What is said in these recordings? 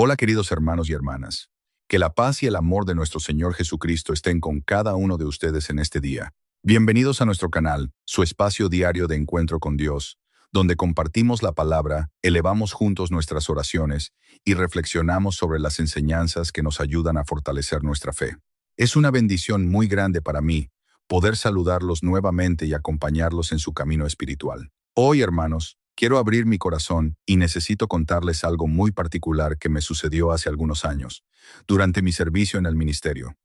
Hola queridos hermanos y hermanas. Que la paz y el amor de nuestro Señor Jesucristo estén con cada uno de ustedes en este día. Bienvenidos a nuestro canal, su espacio diario de encuentro con Dios, donde compartimos la palabra, elevamos juntos nuestras oraciones y reflexionamos sobre las enseñanzas que nos ayudan a fortalecer nuestra fe. Es una bendición muy grande para mí poder saludarlos nuevamente y acompañarlos en su camino espiritual. Hoy, hermanos, quiero abrir mi corazón y necesito contarles algo muy particular que me sucedió hace algunos años, durante mi servicio en el ministerio.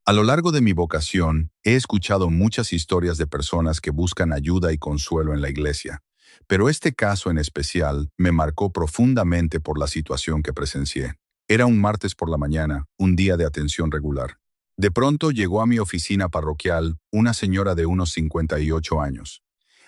A lo largo de mi vocación, he escuchado muchas historias de personas que buscan ayuda y consuelo en la iglesia, pero este caso en especial me marcó profundamente por la situación que presencié. Era un martes por la mañana, un día de atención regular. De pronto llegó a mi oficina parroquial una señora de unos 58 años.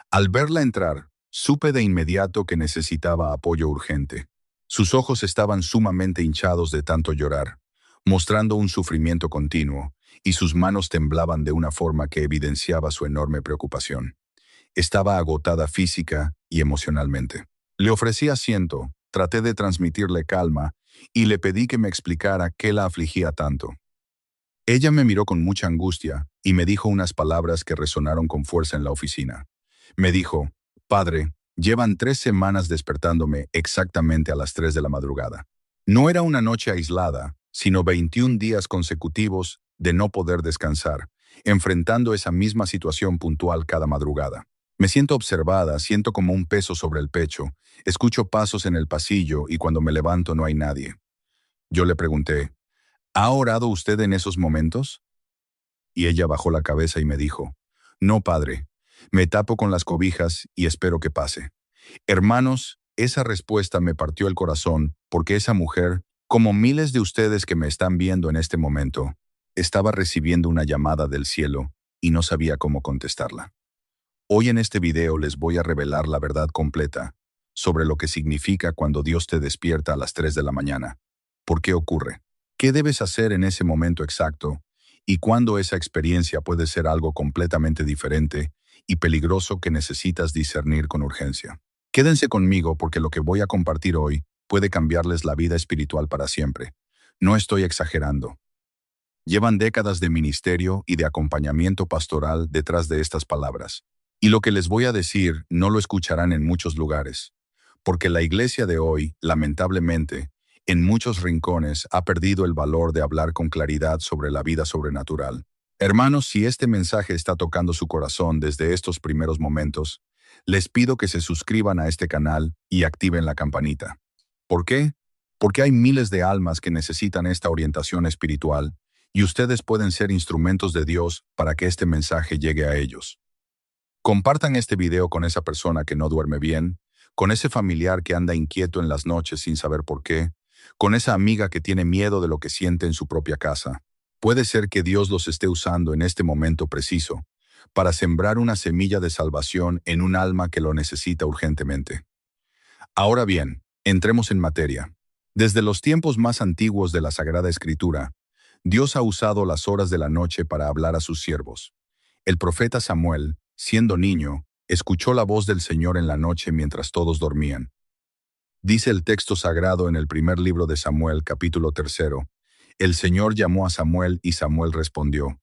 Al verla entrar, supe de inmediato que necesitaba apoyo urgente. Sus ojos estaban sumamente hinchados de tanto llorar, mostrando un sufrimiento continuo, y sus manos temblaban de una forma que evidenciaba su enorme preocupación. Estaba agotada física y emocionalmente. Le ofrecí asiento, traté de transmitirle calma y le pedí que me explicara qué la afligía tanto. Ella me miró con mucha angustia y me dijo unas palabras que resonaron con fuerza en la oficina. Me dijo: «Padre, llevan 3 semanas despertándome exactamente a las 3 de la madrugada. No era una noche aislada, sino 21 días consecutivos de no poder descansar, enfrentando esa misma situación puntual cada madrugada. Me siento observada, siento como un peso sobre el pecho, escucho pasos en el pasillo y cuando me levanto no hay nadie». Yo le pregunté: «¿Ha orado usted en esos momentos?». Y ella bajó la cabeza y me dijo: «No, padre, me tapo con las cobijas y espero que pase». Hermanos, esa respuesta me partió el corazón porque esa mujer, como miles de ustedes que me están viendo en este momento, estaba recibiendo una llamada del cielo y no sabía cómo contestarla. Hoy en este video les voy a revelar la verdad completa sobre lo que significa cuando Dios te despierta a las 3 de la mañana. ¿Por qué ocurre? ¿Qué debes hacer en ese momento exacto? Y cuándo esa experiencia puede ser algo completamente diferente y peligroso que necesitas discernir con urgencia. Quédense conmigo porque lo que voy a compartir hoy puede cambiarles la vida espiritual para siempre. No estoy exagerando. Llevan décadas de ministerio y de acompañamiento pastoral detrás de estas palabras. Y lo que les voy a decir no lo escucharán en muchos lugares, porque la iglesia de hoy, lamentablemente, en muchos rincones ha perdido el valor de hablar con claridad sobre la vida sobrenatural. Hermanos, si este mensaje está tocando su corazón desde estos primeros momentos, les pido que se suscriban a este canal y activen la campanita. ¿Por qué? Porque hay miles de almas que necesitan esta orientación espiritual y ustedes pueden ser instrumentos de Dios para que este mensaje llegue a ellos. Compartan este video con esa persona que no duerme bien, con ese familiar que anda inquieto en las noches sin saber por qué, con esa amiga que tiene miedo de lo que siente en su propia casa. Puede ser que Dios los esté usando en este momento preciso para sembrar una semilla de salvación en un alma que lo necesita urgentemente. Ahora bien, entremos en materia. Desde los tiempos más antiguos de la Sagrada Escritura, Dios ha usado las horas de la noche para hablar a sus siervos. El profeta Samuel, siendo niño, escuchó la voz del Señor en la noche mientras todos dormían. Dice el texto sagrado en el primer libro de Samuel, capítulo 3: «El Señor llamó a Samuel y Samuel respondió: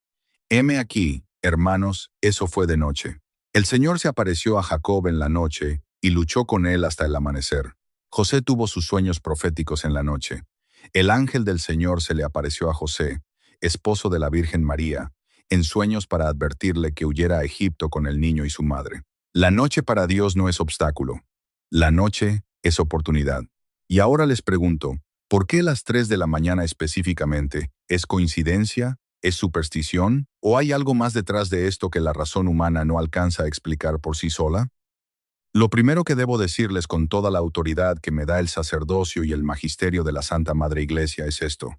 Heme aquí, hermanos, eso fue de noche. El Señor se apareció a Jacob en la noche y luchó con él hasta el amanecer. José tuvo sus sueños proféticos en la noche. El ángel del Señor se le apareció a José, esposo de la Virgen María, en sueños para advertirle que huyera a Egipto con el niño y su madre. La noche para Dios no es obstáculo. La noche es oportunidad. Y ahora les pregunto, ¿por qué las 3 de la mañana específicamente? ¿Es coincidencia? ¿Es superstición? ¿O hay algo más detrás de esto que la razón humana no alcanza a explicar por sí sola? Lo primero que debo decirles con toda la autoridad que me da el sacerdocio y el magisterio de la Santa Madre Iglesia es esto: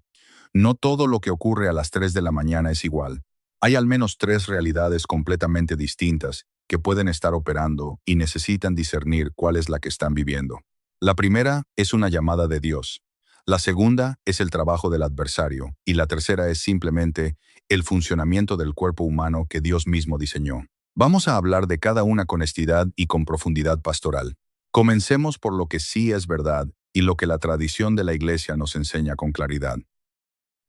no todo lo que ocurre a las 3 de la mañana es igual. Hay al menos 3 realidades completamente distintas que pueden estar operando y necesitan discernir cuál es la que están viviendo. La primera es una llamada de Dios. La segunda es el trabajo del adversario y la tercera es simplemente el funcionamiento del cuerpo humano que Dios mismo diseñó. Vamos a hablar de cada una con honestidad y con profundidad pastoral. Comencemos por lo que sí es verdad y lo que la tradición de la Iglesia nos enseña con claridad.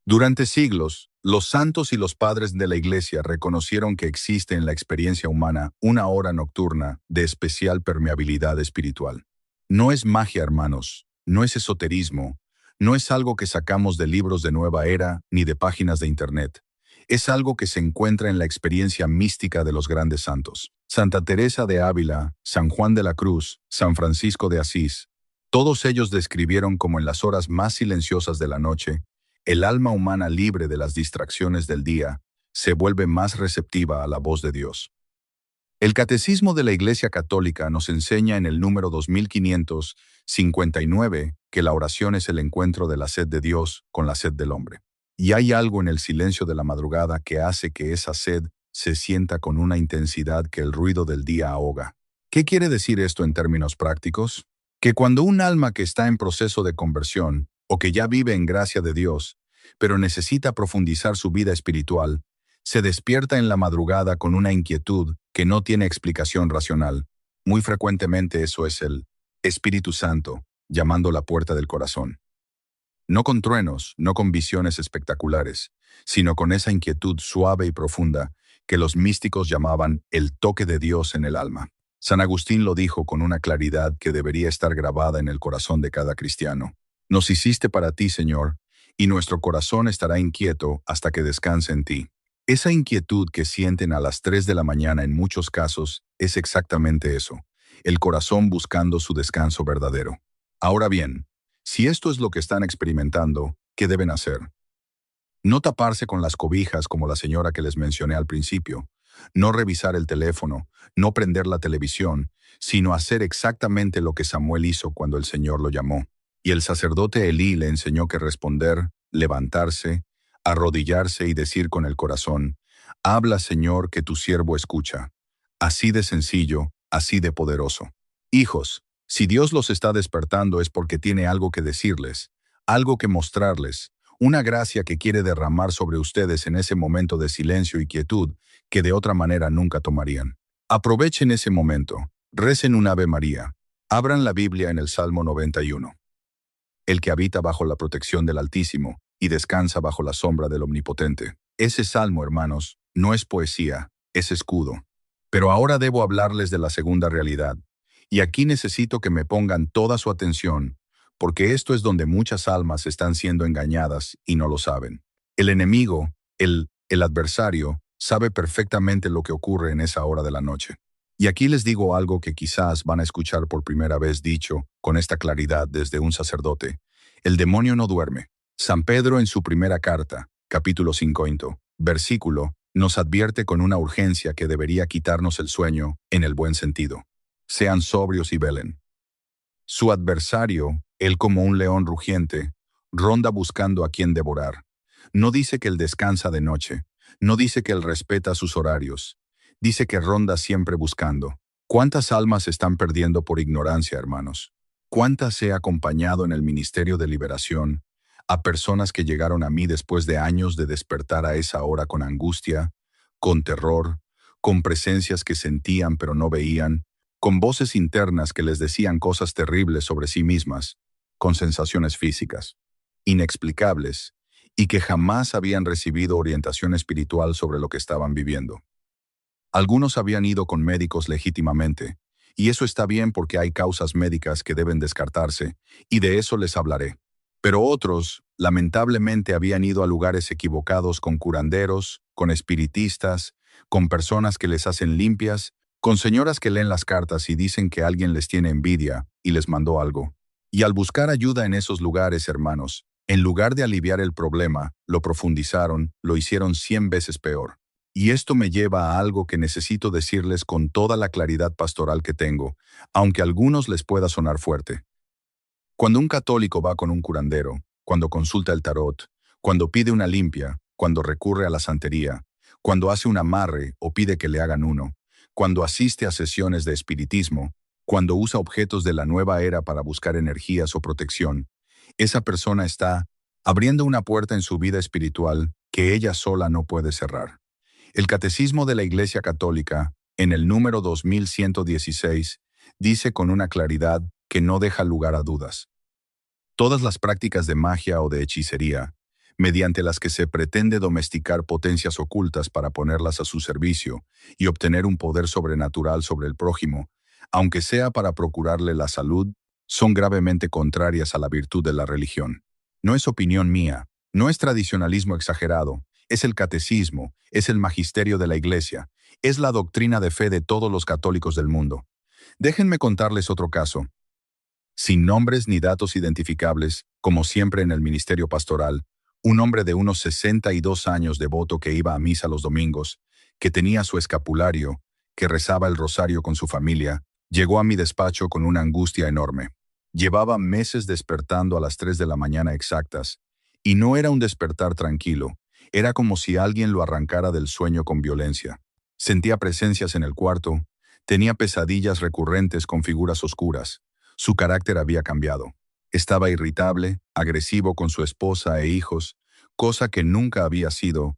Durante siglos, los santos y los padres de la Iglesia reconocieron que existe en la experiencia humana una hora nocturna de especial permeabilidad espiritual. No es magia, hermanos, no es esoterismo, no es algo que sacamos de libros de nueva era ni de páginas de Internet. Es algo que se encuentra en la experiencia mística de los grandes santos. Santa Teresa de Ávila, San Juan de la Cruz, San Francisco de Asís, todos ellos describieron como en las horas más silenciosas de la noche, el alma humana libre de las distracciones del día se vuelve más receptiva a la voz de Dios. El Catecismo de la Iglesia Católica nos enseña en el número 2559 que la oración es el encuentro de la sed de Dios con la sed del hombre. Y hay algo en el silencio de la madrugada que hace que esa sed se sienta con una intensidad que el ruido del día ahoga. ¿Qué quiere decir esto en términos prácticos? Que cuando un alma que está en proceso de conversión o que ya vive en gracia de Dios, pero necesita profundizar su vida espiritual, se despierta en la madrugada con una inquietud que no tiene explicación racional. Muy frecuentemente eso es el Espíritu Santo llamando a la puerta del corazón. No con truenos, no con visiones espectaculares, sino con esa inquietud suave y profunda que los místicos llamaban el toque de Dios en el alma. San Agustín lo dijo con una claridad que debería estar grabada en el corazón de cada cristiano. Nos hiciste para ti, Señor, y nuestro corazón estará inquieto hasta que descanse en ti. Esa inquietud que sienten a las 3 de la mañana en muchos casos es exactamente eso, el corazón buscando su descanso verdadero. Ahora bien, si esto es lo que están experimentando, ¿qué deben hacer? No taparse con las cobijas como la señora que les mencioné al principio, no revisar el teléfono, no prender la televisión, sino hacer exactamente lo que Samuel hizo cuando el Señor lo llamó. Y el sacerdote Elí le enseñó que responder, levantarse, arrodillarse y decir con el corazón, «Habla, Señor, que tu siervo escucha». Así de sencillo, así de poderoso. Hijos, si Dios los está despertando es porque tiene algo que decirles, algo que mostrarles, una gracia que quiere derramar sobre ustedes en ese momento de silencio y quietud que de otra manera nunca tomarían. Aprovechen ese momento, recen un Ave María, abran la Biblia en el Salmo 91. El que habita bajo la protección del Altísimo y descansa bajo la sombra del Omnipotente. Ese salmo, hermanos, no es poesía, es escudo. Pero ahora debo hablarles de la segunda realidad, y aquí necesito que me pongan toda su atención, porque esto es donde muchas almas están siendo engañadas y no lo saben. El enemigo, el adversario, sabe perfectamente lo que ocurre en esa hora de la noche. Y aquí les digo algo que quizás van a escuchar por primera vez dicho con esta claridad desde un sacerdote. El demonio no duerme. San Pedro en su primera carta, capítulo 5, versículo, nos advierte con una urgencia que debería quitarnos el sueño en el buen sentido. Sean sobrios y velen. Su adversario, él como un león rugiente, ronda buscando a quien devorar. No dice que él descansa de noche, no dice que él respeta sus horarios, dice que ronda siempre buscando. ¿Cuántas almas se están perdiendo por ignorancia, hermanos? ¿Cuántas he acompañado en el ministerio de liberación a personas que llegaron a mí después de años de despertar a esa hora con angustia, con terror, con presencias que sentían pero no veían, con voces internas que les decían cosas terribles sobre sí mismas, con sensaciones físicas, inexplicables, y que jamás habían recibido orientación espiritual sobre lo que estaban viviendo? Algunos habían ido con médicos legítimamente, y eso está bien porque hay causas médicas que deben descartarse, y de eso les hablaré. Pero otros, lamentablemente, habían ido a lugares equivocados con curanderos, con espiritistas, con personas que les hacen limpias, con señoras que leen las cartas y dicen que alguien les tiene envidia y les mandó algo. Y al buscar ayuda en esos lugares, hermanos, en lugar de aliviar el problema, lo profundizaron, lo hicieron 100 veces peor. Y esto me lleva a algo que necesito decirles con toda la claridad pastoral que tengo, aunque a algunos les pueda sonar fuerte. Cuando un católico va con un curandero, cuando consulta el tarot, cuando pide una limpia, cuando recurre a la santería, cuando hace un amarre o pide que le hagan uno, cuando asiste a sesiones de espiritismo, cuando usa objetos de la nueva era para buscar energías o protección, esa persona está abriendo una puerta en su vida espiritual que ella sola no puede cerrar. El Catecismo de la Iglesia Católica, en el número 2116, dice con una claridad que no deja lugar a dudas. Todas las prácticas de magia o de hechicería, mediante las que se pretende domesticar potencias ocultas para ponerlas a su servicio y obtener un poder sobrenatural sobre el prójimo, aunque sea para procurarle la salud, son gravemente contrarias a la virtud de la religión. No es opinión mía, no es tradicionalismo exagerado, es el catecismo, es el magisterio de la Iglesia, es la doctrina de fe de todos los católicos del mundo. Déjenme contarles otro caso. Sin nombres ni datos identificables, como siempre en el ministerio pastoral, un hombre de unos 62 años devoto que iba a misa los domingos, que tenía su escapulario, que rezaba el rosario con su familia, llegó a mi despacho con una angustia enorme. Llevaba meses despertando a las 3 de la mañana exactas, y no era un despertar tranquilo, era como si alguien lo arrancara del sueño con violencia. Sentía presencias en el cuarto, tenía pesadillas recurrentes con figuras oscuras. Su carácter había cambiado. Estaba irritable, agresivo con su esposa e hijos, cosa que nunca había sido.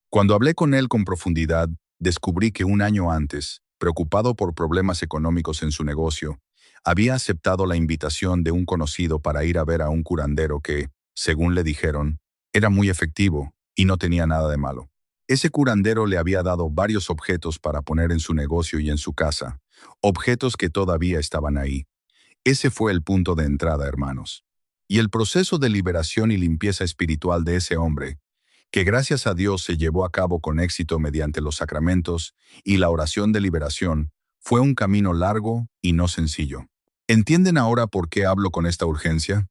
Cuando hablé con él con profundidad, descubrí que un año antes, preocupado por problemas económicos en su negocio, había aceptado la invitación de un conocido para ir a ver a un curandero que, según le dijeron, era muy efectivo y no tenía nada de malo. Ese curandero le había dado varios objetos para poner en su negocio y en su casa, objetos que todavía estaban ahí. Ese fue el punto de entrada, hermanos. Y el proceso de liberación y limpieza espiritual de ese hombre, que gracias a Dios se llevó a cabo con éxito mediante los sacramentos y la oración de liberación, fue un camino largo y no sencillo. ¿Entienden ahora por qué hablo con esta urgencia?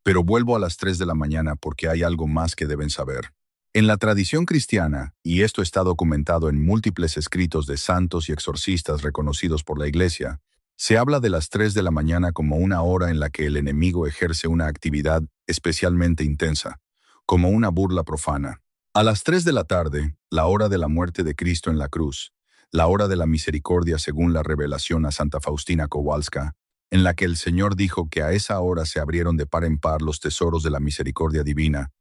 Pero vuelvo a las 3 de la mañana porque hay algo más que deben saber. En la tradición cristiana, y esto está documentado en múltiples escritos de santos y exorcistas reconocidos por la Iglesia, se habla de las 3 de la mañana como una hora en la que el enemigo ejerce una actividad especialmente intensa, como una burla profana. A las 3 de la tarde, la hora de la muerte de Cristo en la cruz, la hora de la misericordia según la revelación a Santa Faustina Kowalska, en la que el Señor dijo que a esa hora se abrieron de par en par los tesoros de la misericordia divina.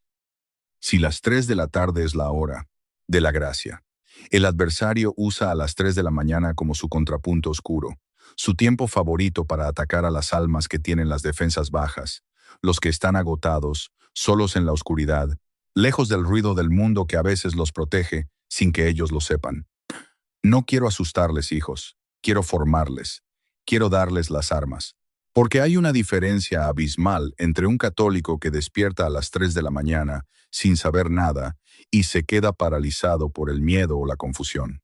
Si las 3 de la tarde es la hora de la gracia, el adversario usa a las 3 de la mañana como su contrapunto oscuro, su tiempo favorito para atacar a las almas que tienen las defensas bajas, los que están agotados, solos en la oscuridad, lejos del ruido del mundo que a veces los protege sin que ellos lo sepan. No quiero asustarles, hijos, quiero formarles, quiero darles las armas. Porque hay una diferencia abismal entre un católico que despierta a las 3 de la mañana sin saber nada y se queda paralizado por el miedo o la confusión.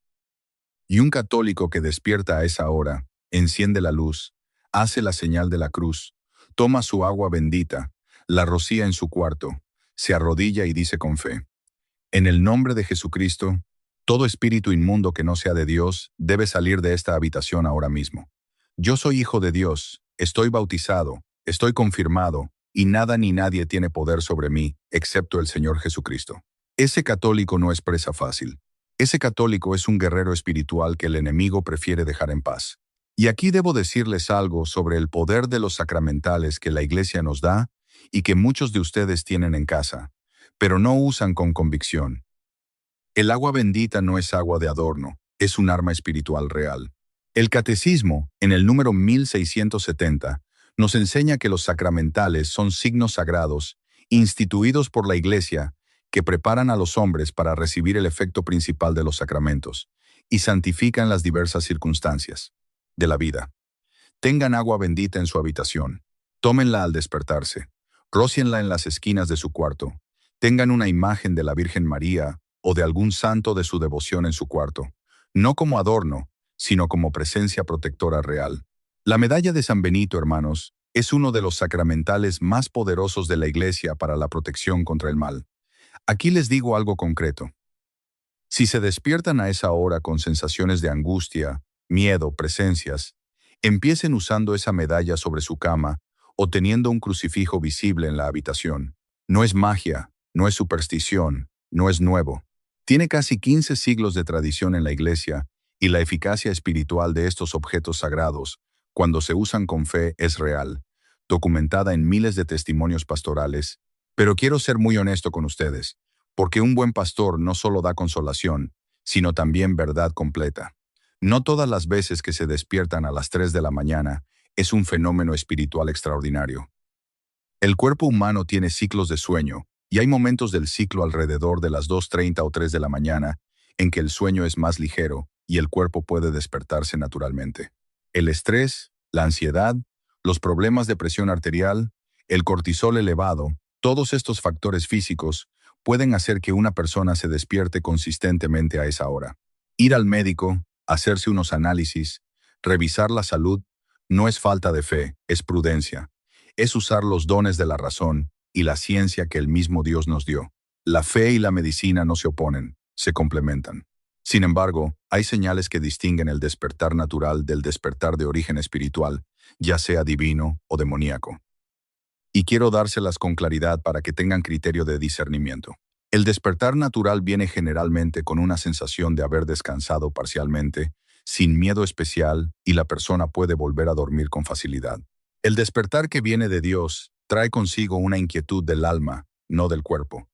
Y un católico que despierta a esa hora, enciende la luz, hace la señal de la cruz, toma su agua bendita, la rocía en su cuarto, se arrodilla y dice con fe: en el nombre de Jesucristo, todo espíritu inmundo que no sea de Dios debe salir de esta habitación ahora mismo. Yo soy hijo de Dios, estoy bautizado, estoy confirmado, y nada ni nadie tiene poder sobre mí, excepto el Señor Jesucristo. Ese católico no es presa fácil. Ese católico es un guerrero espiritual que el enemigo prefiere dejar en paz. Y aquí debo decirles algo sobre el poder de los sacramentales que la Iglesia nos da y que muchos de ustedes tienen en casa, pero no usan con convicción. El agua bendita no es agua de adorno, es un arma espiritual real. El Catecismo, en el número 1670, nos enseña que los sacramentales son signos sagrados, instituidos por la Iglesia, que preparan a los hombres para recibir el efecto principal de los sacramentos, y santifican las diversas circunstancias de la vida. Tengan agua bendita en su habitación, tómenla al despertarse, rócienla en las esquinas de su cuarto, tengan una imagen de la Virgen María o de algún santo de su devoción en su cuarto, no como adorno, sino como presencia protectora real. La medalla de San Benito, hermanos, es uno de los sacramentales más poderosos de la Iglesia para la protección contra el mal. Aquí les digo algo concreto. Si se despiertan a esa hora con sensaciones de angustia, miedo, presencias, empiecen usando esa medalla sobre su cama o teniendo un crucifijo visible en la habitación. No es magia, no es superstición, no es nuevo. Tiene casi 15 siglos de tradición en la Iglesia y la eficacia espiritual de estos objetos sagrados, cuando se usan con fe, es real, documentada en miles de testimonios pastorales. Pero quiero ser muy honesto con ustedes, porque un buen pastor no solo da consolación, sino también verdad completa. No todas las veces que se despiertan a las 3 de la mañana es un fenómeno espiritual extraordinario. El cuerpo humano tiene ciclos de sueño, y hay momentos del ciclo alrededor de las 2:30 o 3 de la mañana en que el sueño es más ligero y el cuerpo puede despertarse naturalmente. El estrés, la ansiedad, los problemas de presión arterial, el cortisol elevado, todos estos factores físicos pueden hacer que una persona se despierte consistentemente a esa hora. Ir al médico, hacerse unos análisis, revisar la salud, no es falta de fe, es prudencia. Es usar los dones de la razón y la ciencia que el mismo Dios nos dio. La fe y la medicina no se oponen, se complementan. Sin embargo, hay señales que distinguen el despertar natural del despertar de origen espiritual, ya sea divino o demoníaco. Y quiero dárselas con claridad para que tengan criterio de discernimiento. El despertar natural viene generalmente con una sensación de haber descansado parcialmente, sin miedo especial, y la persona puede volver a dormir con facilidad. El despertar que viene de Dios trae consigo una inquietud del alma, no del cuerpo.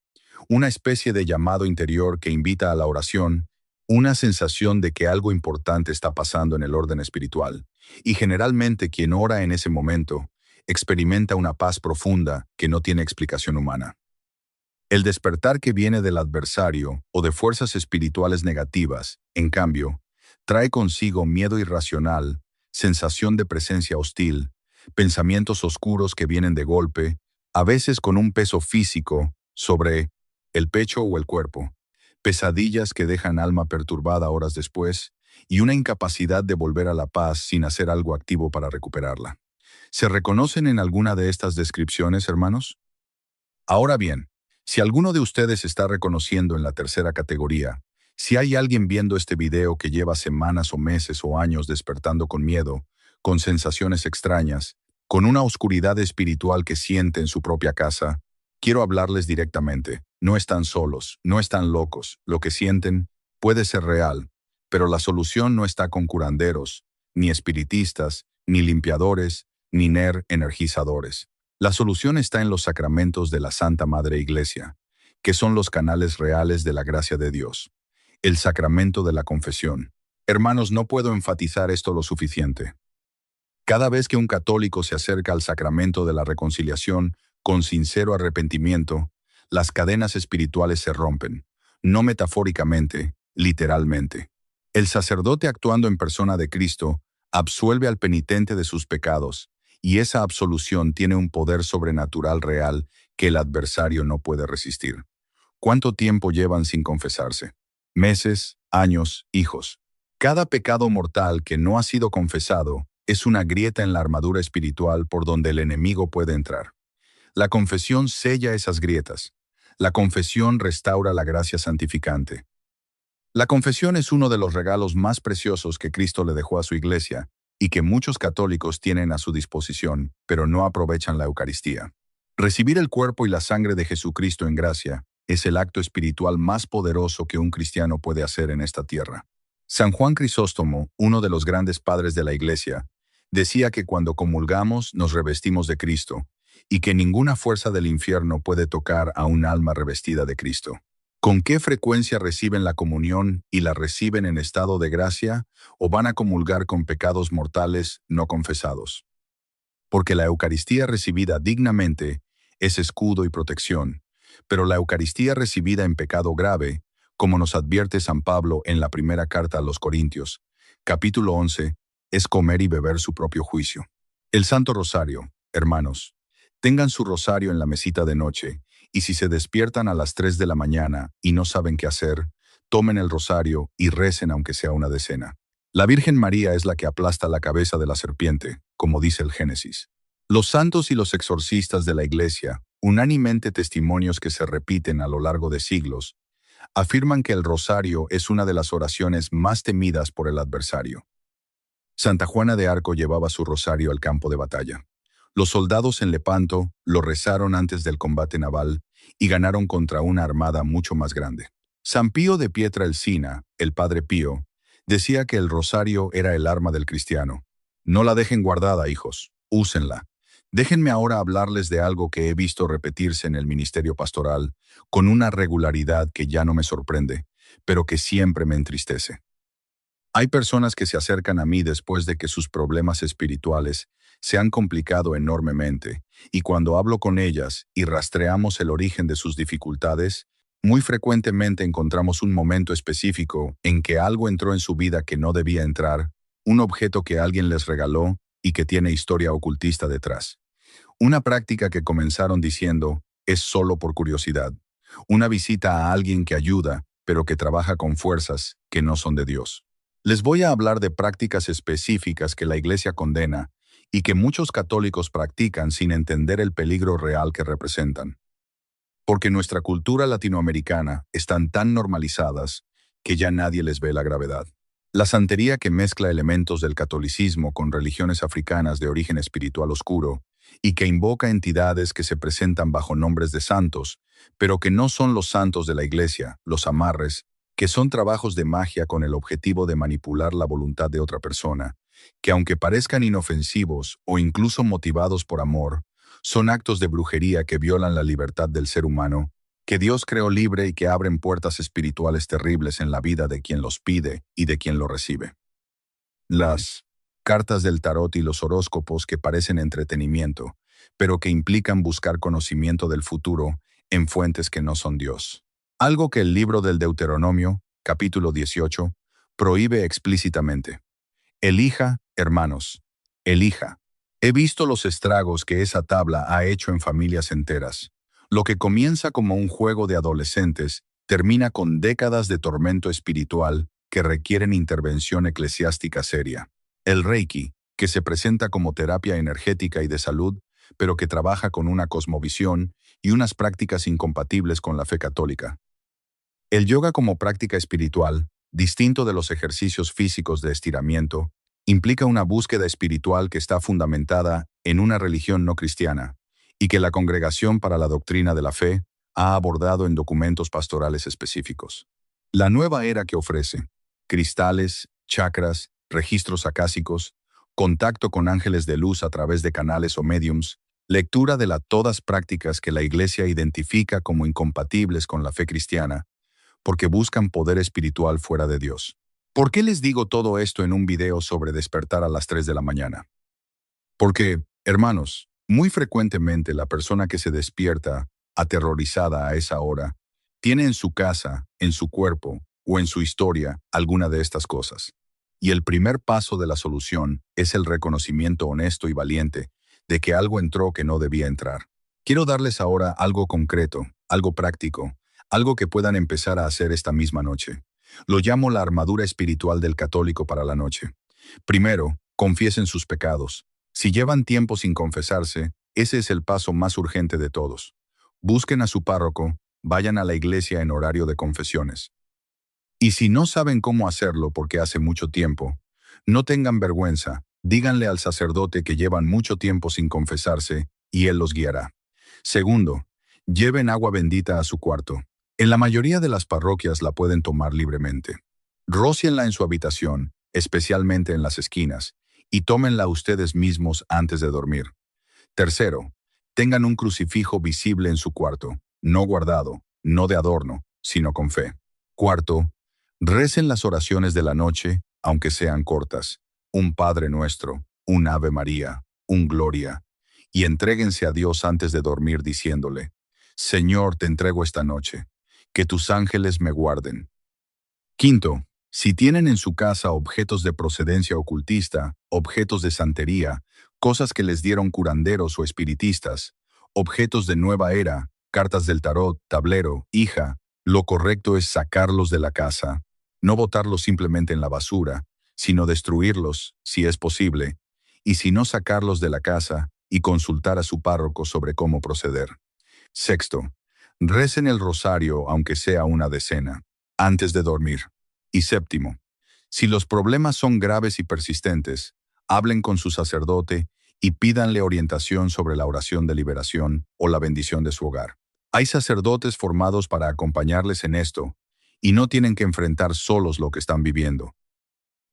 Una especie de llamado interior que invita a la oración, una sensación de que algo importante está pasando en el orden espiritual. Y generalmente quien ora en ese momento experimenta una paz profunda que no tiene explicación humana. El despertar que viene del adversario o de fuerzas espirituales negativas, en cambio, trae consigo miedo irracional, sensación de presencia hostil, pensamientos oscuros que vienen de golpe, a veces con un peso físico sobre el pecho o el cuerpo, pesadillas que dejan alma perturbada horas después y una incapacidad de volver a la paz sin hacer algo activo para recuperarla. ¿Se reconocen en alguna de estas descripciones, hermanos? Ahora bien, si alguno de ustedes está reconociendo en la tercera categoría, si hay alguien viendo este video que lleva semanas o meses o años despertando con miedo, con sensaciones extrañas, con una oscuridad espiritual que siente en su propia casa, quiero hablarles directamente. No están solos, no están locos. Lo que sienten puede ser real, pero la solución no está con curanderos, ni espiritistas, ni limpiadores, ni energizadores. La solución está en los sacramentos de la Santa Madre Iglesia, que son los canales reales de la gracia de Dios. El sacramento de la confesión. Hermanos, no puedo enfatizar esto lo suficiente. Cada vez que un católico se acerca al sacramento de la reconciliación con sincero arrepentimiento, las cadenas espirituales se rompen, no metafóricamente, literalmente. El sacerdote actuando en persona de Cristo absuelve al penitente de sus pecados, y esa absolución tiene un poder sobrenatural real que el adversario no puede resistir. ¿Cuánto tiempo llevan sin confesarse? Meses, años, hijos. Cada pecado mortal que no ha sido confesado es una grieta en la armadura espiritual por donde el enemigo puede entrar. La confesión sella esas grietas. La confesión restaura la gracia santificante. La confesión es uno de los regalos más preciosos que Cristo le dejó a su iglesia y que muchos católicos tienen a su disposición, pero no aprovechan la Eucaristía. Recibir el cuerpo y la sangre de Jesucristo en gracia es el acto espiritual más poderoso que un cristiano puede hacer en esta tierra. San Juan Crisóstomo, uno de los grandes padres de la Iglesia, decía que cuando comulgamos nos revestimos de Cristo y que ninguna fuerza del infierno puede tocar a un alma revestida de Cristo. ¿Con qué frecuencia reciben la comunión y la reciben en estado de gracia o van a comulgar con pecados mortales no confesados? Porque la Eucaristía recibida dignamente es escudo y protección, pero la Eucaristía recibida en pecado grave, como nos advierte San Pablo en la primera carta a los Corintios, capítulo 11, es comer y beber su propio juicio. El Santo Rosario, hermanos, tengan su rosario en la mesita de noche, y si se despiertan a las 3 de la mañana y no saben qué hacer, tomen el rosario y recen aunque sea una decena. La Virgen María es la que aplasta la cabeza de la serpiente, como dice el Génesis. Los santos y los exorcistas de la Iglesia, unánimemente testimonios que se repiten a lo largo de siglos, afirman que el rosario es una de las oraciones más temidas por el adversario. Santa Juana de Arco llevaba su rosario al campo de batalla. Los soldados en Lepanto lo rezaron antes del combate naval y ganaron contra una armada mucho más grande. San Pío de Pietrelcina, el Padre Pío, decía que el rosario era el arma del cristiano. No la dejen guardada, hijos, úsenla. Déjenme ahora hablarles de algo que he visto repetirse en el ministerio pastoral con una regularidad que ya no me sorprende, pero que siempre me entristece. Hay personas que se acercan a mí después de que sus problemas espirituales se han complicado enormemente, y cuando hablo con ellas y rastreamos el origen de sus dificultades, muy frecuentemente encontramos un momento específico en que algo entró en su vida que no debía entrar, un objeto que alguien les regaló y que tiene historia ocultista detrás. Una práctica que comenzaron diciendo es solo por curiosidad. Una visita a alguien que ayuda, pero que trabaja con fuerzas que no son de Dios. Les voy a hablar de prácticas específicas que la Iglesia condena y que muchos católicos practican sin entender el peligro real que representan. Porque nuestra cultura latinoamericana están tan normalizadas que ya nadie les ve la gravedad. La santería que mezcla elementos del catolicismo con religiones africanas de origen espiritual oscuro y que invoca entidades que se presentan bajo nombres de santos, pero que no son los santos de la Iglesia, los amarres, que son trabajos de magia con el objetivo de manipular la voluntad de otra persona, que aunque parezcan inofensivos o incluso motivados por amor, son actos de brujería que violan la libertad del ser humano, que Dios creó libre y que abren puertas espirituales terribles en la vida de quien los pide y de quien lo recibe. Las cartas del tarot y los horóscopos que parecen entretenimiento, pero que implican buscar conocimiento del futuro en fuentes que no son Dios. Algo que el libro del Deuteronomio, capítulo 18, prohíbe explícitamente. Elija, hermanos, elija. He visto los estragos que esa tabla ha hecho en familias enteras. Lo que comienza como un juego de adolescentes termina con décadas de tormento espiritual que requieren intervención eclesiástica seria. El Reiki, que se presenta como terapia energética y de salud, pero que trabaja con una cosmovisión y unas prácticas incompatibles con la fe católica. El yoga como práctica espiritual, distinto de los ejercicios físicos de estiramiento, implica una búsqueda espiritual que está fundamentada en una religión no cristiana y que la Congregación para la Doctrina de la Fe ha abordado en documentos pastorales específicos. La nueva era que ofrece cristales, chakras, registros acásicos, contacto con ángeles de luz a través de canales o mediums, lectura de todas prácticas que la Iglesia identifica como incompatibles con la fe cristiana, porque buscan poder espiritual fuera de Dios. ¿Por qué les digo todo esto en un video sobre despertar a las 3 de la mañana? Porque, hermanos, muy frecuentemente la persona que se despierta, aterrorizada a esa hora, tiene en su casa, en su cuerpo o en su historia alguna de estas cosas. Y el primer paso de la solución es el reconocimiento honesto y valiente de que algo entró que no debía entrar. Quiero darles ahora algo concreto, algo práctico, algo que puedan empezar a hacer esta misma noche. Lo llamo la armadura espiritual del católico para la noche. Primero, confiesen sus pecados. Si llevan tiempo sin confesarse, ese es el paso más urgente de todos. Busquen a su párroco, vayan a la iglesia en horario de confesiones. Y si no saben cómo hacerlo porque hace mucho tiempo, no tengan vergüenza, díganle al sacerdote que llevan mucho tiempo sin confesarse y él los guiará. Segundo, lleven agua bendita a su cuarto. En la mayoría de las parroquias la pueden tomar libremente. Rócienla en su habitación, especialmente en las esquinas, y tómenla ustedes mismos antes de dormir. Tercero, tengan un crucifijo visible en su cuarto, no guardado, no de adorno, sino con fe. Cuarto, recen las oraciones de la noche, aunque sean cortas, un Padre Nuestro, un Ave María, un Gloria, y entréguense a Dios antes de dormir diciéndole, Señor, te entrego esta noche, que tus ángeles me guarden. Quinto, si tienen en su casa objetos de procedencia ocultista, objetos de santería, cosas que les dieron curanderos o espiritistas, objetos de nueva era, cartas del tarot, tablero, hija, lo correcto es sacarlos de la casa, no botarlos simplemente en la basura, sino destruirlos, si es posible, y si no sacarlos de la casa y consultar a su párroco sobre cómo proceder. Sexto, recen el rosario aunque sea una decena, antes de dormir. Y séptimo, si los problemas son graves y persistentes, hablen con su sacerdote y pídanle orientación sobre la oración de liberación o la bendición de su hogar. Hay sacerdotes formados para acompañarles en esto, y no tienen que enfrentar solos lo que están viviendo.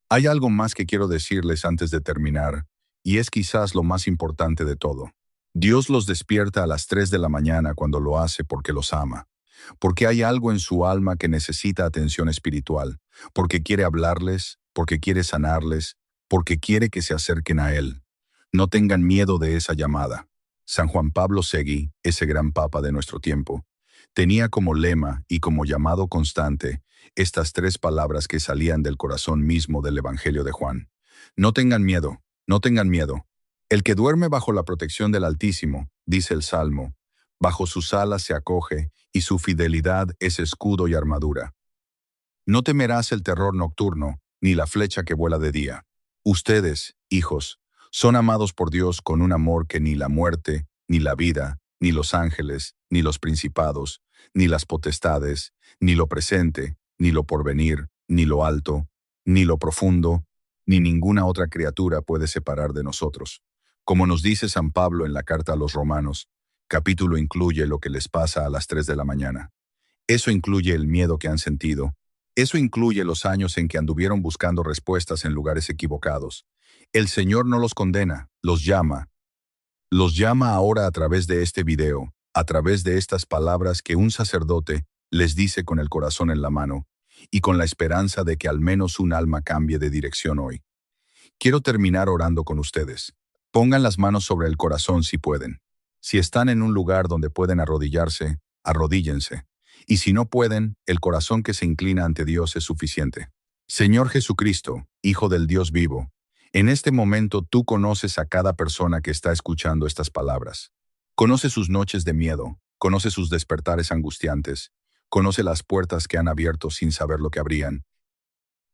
Hay algo más que quiero decirles antes de terminar, y es quizás lo más importante de todo. Dios los despierta a las 3 de la mañana cuando lo hace porque los ama, porque hay algo en su alma que necesita atención espiritual, porque quiere hablarles, porque quiere sanarles, porque quiere que se acerquen a Él. No tengan miedo de esa llamada. San Juan Pablo II, ese gran papa de nuestro tiempo, tenía como lema y como llamado constante estas tres palabras que salían del corazón mismo del Evangelio de Juan. No tengan miedo, no tengan miedo. El que duerme bajo la protección del Altísimo, dice el Salmo, bajo sus alas se acoge y su fidelidad es escudo y armadura. No temerás el terror nocturno, ni la flecha que vuela de día. Ustedes, hijos, son amados por Dios con un amor que ni la muerte, ni la vida, ni los ángeles, ni los principados, ni las potestades, ni lo presente, ni lo porvenir, ni lo alto, ni lo profundo, ni ninguna otra criatura puede separar de nosotros. Como nos dice San Pablo en la carta a los Romanos, capítulo incluye lo que les pasa a las 3 de la mañana. Eso incluye el miedo que han sentido. Eso incluye los años en que anduvieron buscando respuestas en lugares equivocados. El Señor no los condena, los llama. Los llama ahora a través de este video, a través de estas palabras que un sacerdote les dice con el corazón en la mano, y con la esperanza de que al menos un alma cambie de dirección hoy. Quiero terminar orando con ustedes. Pongan las manos sobre el corazón si pueden. Si están en un lugar donde pueden arrodillarse, arrodíllense. Y si no pueden, el corazón que se inclina ante Dios es suficiente. Señor Jesucristo, Hijo del Dios vivo, en este momento tú conoces a cada persona que está escuchando estas palabras. Conoce sus noches de miedo, conoce sus despertares angustiantes, conoce las puertas que han abierto sin saber lo que abrían.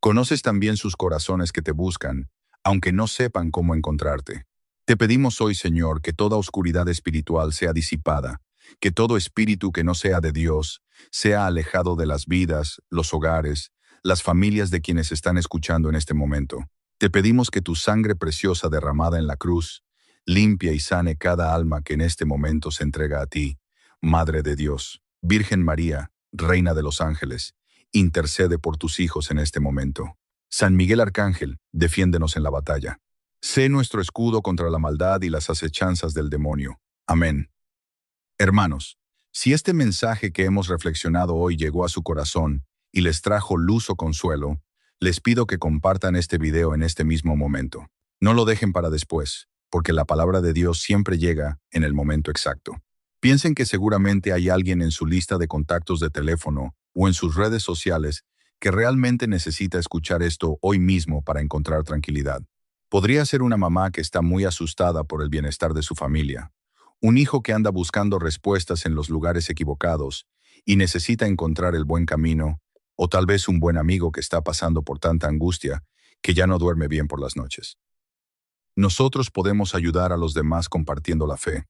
Conoces también sus corazones que te buscan, aunque no sepan cómo encontrarte. Te pedimos hoy, Señor, que toda oscuridad espiritual sea disipada, que todo espíritu que no sea de Dios sea alejado de las vidas, los hogares, las familias de quienes están escuchando en este momento. Te pedimos que tu sangre preciosa derramada en la cruz limpie y sane cada alma que en este momento se entrega a ti, Madre de Dios, Virgen María, Reina de los Ángeles, intercede por tus hijos en este momento. San Miguel Arcángel, defiéndenos en la batalla. Sé nuestro escudo contra la maldad y las acechanzas del demonio. Amén. Hermanos, si este mensaje que hemos reflexionado hoy llegó a su corazón y les trajo luz o consuelo, les pido que compartan este video en este mismo momento. No lo dejen para después, porque la palabra de Dios siempre llega en el momento exacto. Piensen que seguramente hay alguien en su lista de contactos de teléfono o en sus redes sociales que realmente necesita escuchar esto hoy mismo para encontrar tranquilidad. Podría ser una mamá que está muy asustada por el bienestar de su familia, un hijo que anda buscando respuestas en los lugares equivocados y necesita encontrar el buen camino, o tal vez un buen amigo que está pasando por tanta angustia que ya no duerme bien por las noches. Nosotros podemos ayudar a los demás compartiendo la fe.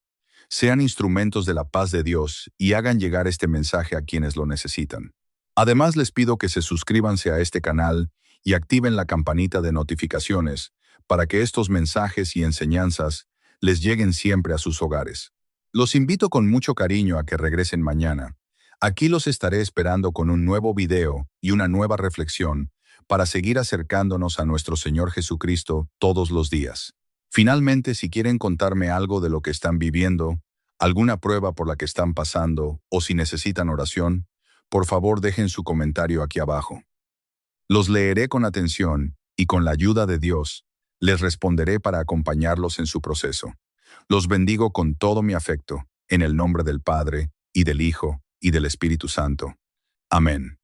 Sean instrumentos de la paz de Dios y hagan llegar este mensaje a quienes lo necesitan. Además, les pido que se suscríbanse a este canal y activen la campanita de notificaciones para que estos mensajes y enseñanzas les lleguen siempre a sus hogares. Los invito con mucho cariño a que regresen mañana. Aquí los estaré esperando con un nuevo video y una nueva reflexión para seguir acercándonos a nuestro Señor Jesucristo todos los días. Finalmente, si quieren contarme algo de lo que están viviendo, alguna prueba por la que están pasando o si necesitan oración, por favor dejen su comentario aquí abajo. Los leeré con atención y con la ayuda de Dios, les responderé para acompañarlos en su proceso. Los bendigo con todo mi afecto, en el nombre del Padre, y del Hijo, y del Espíritu Santo. Amén.